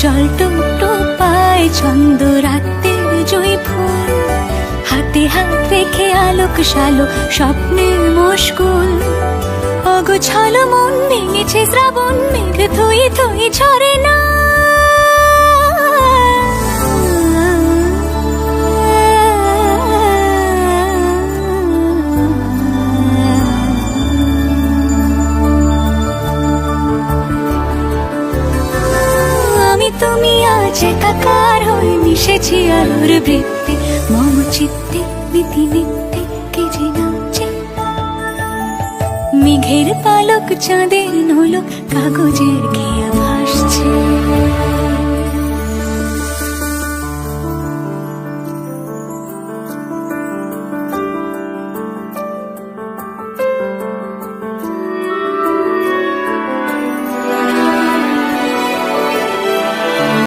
জল টুকটো পায় ছন্দ রাতের জয় ফুল, হাতে হাত রেখে আলোক শালো স্বপ্নের মশগুল। অগোছালো মন ভেঙেছে শ্রাবণ মেঘ থই থই ঝরে না। আমি তুমি আজ একাকার হয়ে মিশেছি আলোর বৃত্তে, মম চিত্তে নীতি নিত্যে কে যে নাচে। মেঘের পালক চাঁদের নোলক কাগজের খেয়া ভাসছে।